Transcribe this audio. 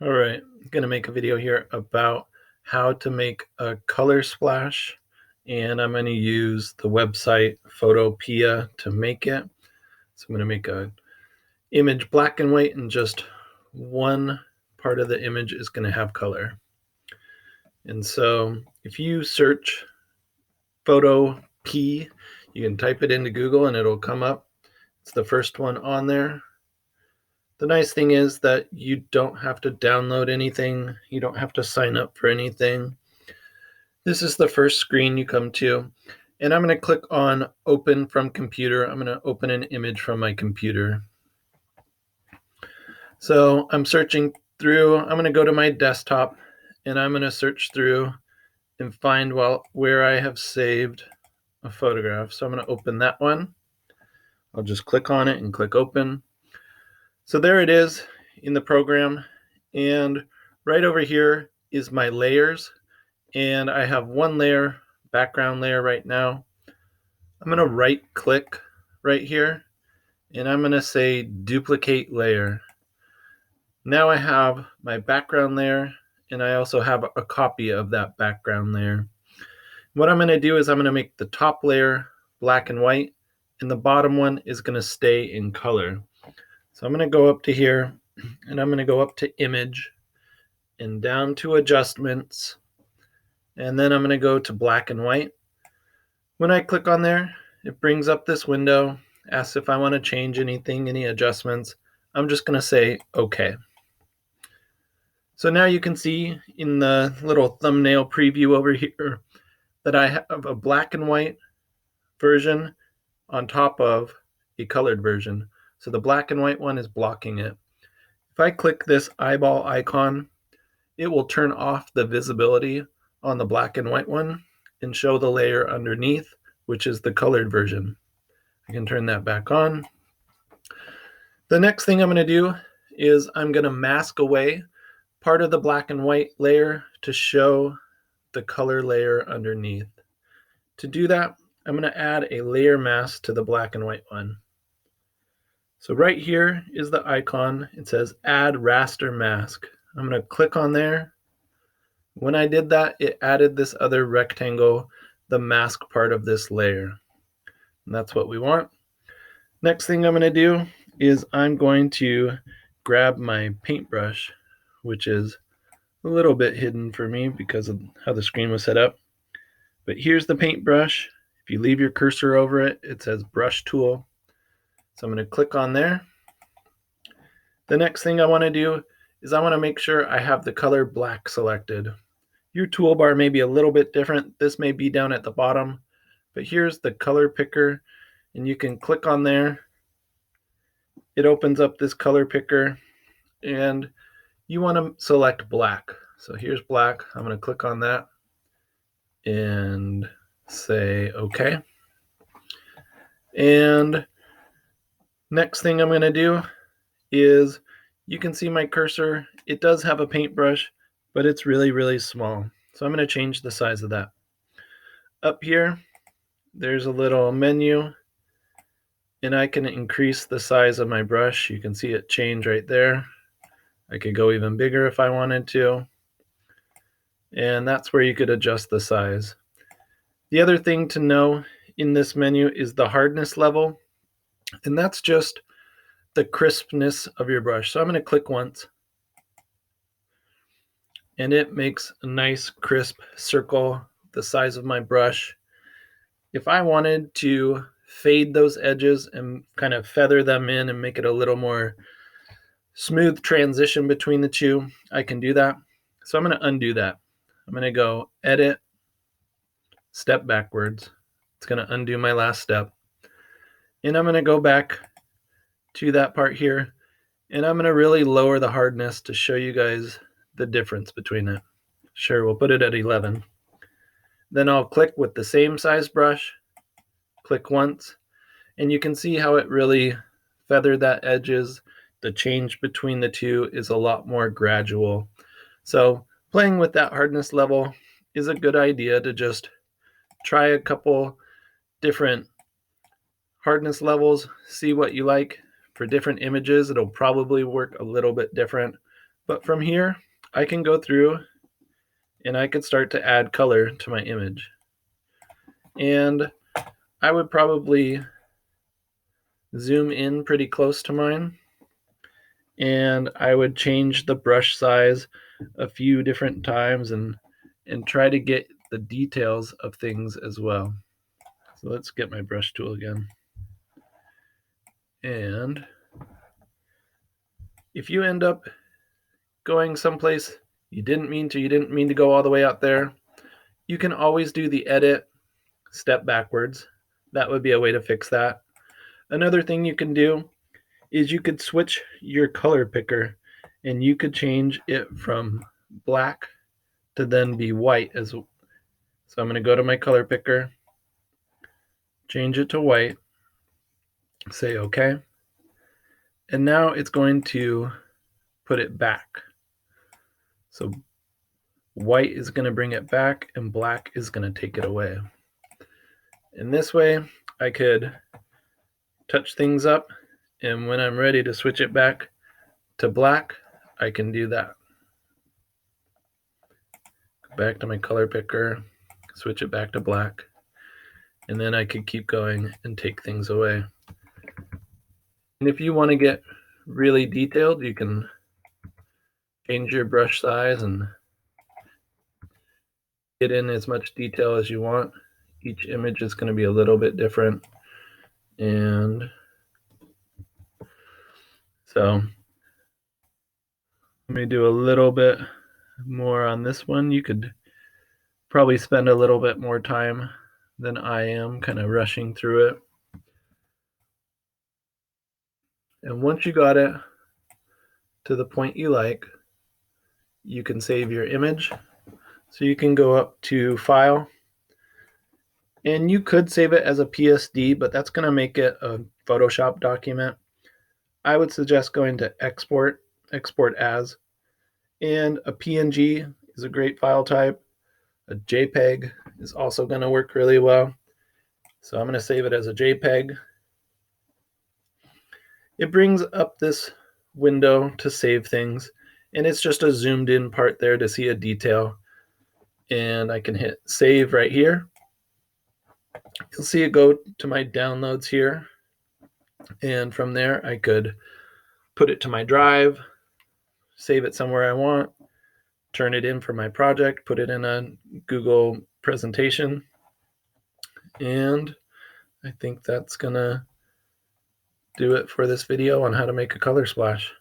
All right, I'm going to make a video here about how to make a color splash, and I'm going to use the website Photopea to make it. So I'm going to make a image black and white, and just one part of the image is going to have color. And so if you search Photopea, you can type it into Google and it'll come up. It's the first one on there. The nice thing is that you don't have to download anything. You don't have to sign up for anything. This is the first screen you come to, and I'm going to click on Open from Computer. I'm going to open an image from my computer. So I'm searching through. I'm going to go to my desktop, and I'm going to search through and find where I have saved a photograph. So I'm going to open that one. I'll just click on it and click Open. So there it is in the program, and right over here is my layers, and I have one layer, background layer right now. I'm going to right click right here, and I'm going to say duplicate layer. Now I have my background layer, and I also have a copy of that background layer. What I'm going to do is I'm going to make the top layer black and white, and the bottom one is going to stay in color. So I'm going to go up to here, and I'm going to go up to Image and down to Adjustments, and then I'm going to go to Black and White. When I click on there, it brings up this window, asks if I want to change anything, any adjustments. I'm just going to say OK. So now you can see in the little thumbnail preview over here that I have a black and white version on top of a colored version. So the black and white one is blocking it. If I click this eyeball icon, it will turn off the visibility on the black and white one and show the layer underneath, which is the colored version. I can turn that back on. The next thing I'm going to do is I'm going to mask away part of the black and white layer to show the color layer underneath. To do that, I'm going to add a layer mask to the black and white one. So right here is the icon. It says Add Raster Mask. I'm going to click on there. When I did that, it added this other rectangle, the mask part of this layer. And that's what we want. Next thing I'm going to do is I'm going to grab my paintbrush, which is a little bit hidden for me because of how the screen was set up. But here's the paintbrush. If you leave your cursor over it, it says Brush Tool. So I'm going to click on there. The next thing I want to do is I want to make sure I have the color black selected. Your toolbar may be a little bit different. This may be down at the bottom, but here's the color picker, and you can click on there. It opens up this color picker, and you want to select black. So here's black. I'm going to click on that and say OK. And next thing I'm going to do is, you can see my cursor. It does have a paintbrush, but it's really, really small. So I'm going to change the size of that. Up here, there's a little menu, and I can increase the size of my brush. You can see it change right there. I could go even bigger if I wanted to. And that's where you could adjust the size. The other thing to know in this menu is the hardness level, and that's just the crispness of your brush. So I'm going to click once, and it makes a nice crisp circle the size of my brush. If I wanted to fade those edges and kind of feather them in and make it a little more smooth transition between the two, I can do that. So I'm going to undo that. I'm going to go Edit, Step Backwards. It's going to undo my last step. And I'm going to go back to that part here, and I'm going to really lower the hardness to show you guys the difference between it. Sure, we'll put it at 11. Then I'll click with the same size brush, click once, and you can see how it really feathered that edges. The change between the two is a lot more gradual. So playing with that hardness level is a good idea to just try a couple different hardness levels, see what you like. For different images, it'll probably work a little bit different, But from here, I can go through and I could start to add color to my image. And I would probably zoom in pretty close to mine, and I would change the brush size a few different times and try to get the details of things as well. So let's get my brush tool again. And if you end up going someplace you didn't mean to go all the way out there, you can always do the edit step backwards. That would be a way to fix that. Another thing you can do is you could switch your color picker and you could change it from black to then be white as well. So I'm going to go to my color picker, change it to white, say OK. And now it's going to put it back. So white is going to bring it back and black is going to take it away. In this way, I could touch things up, and when I'm ready to switch it back to black, I can do that. Go back to my color picker, switch it back to black, and then I could keep going and take things away. And if you want to get really detailed, you can change your brush size and get in as much detail as you want. Each image is going to be a little bit different. And so let me do a little bit more on this one. You could probably spend a little bit more time than I am kind of rushing through it. And once you got it to the point you like, you can save your image. So you can go up to File, and you could save it as a PSD, but that's going to make it a Photoshop document. I would suggest going to Export, Export As, and a PNG is a great file type. A JPEG is also going to work really well. So I'm going to save it as a JPEG. It brings up this window to save things, and it's just a zoomed in part there to see a detail. And I can hit save right here. You'll see it go to my downloads here. And from there, I could put it to my drive, save it somewhere I want, turn it in for my project, put it in a Google presentation. And I think that's gonna do it for this video on how to make a color splash.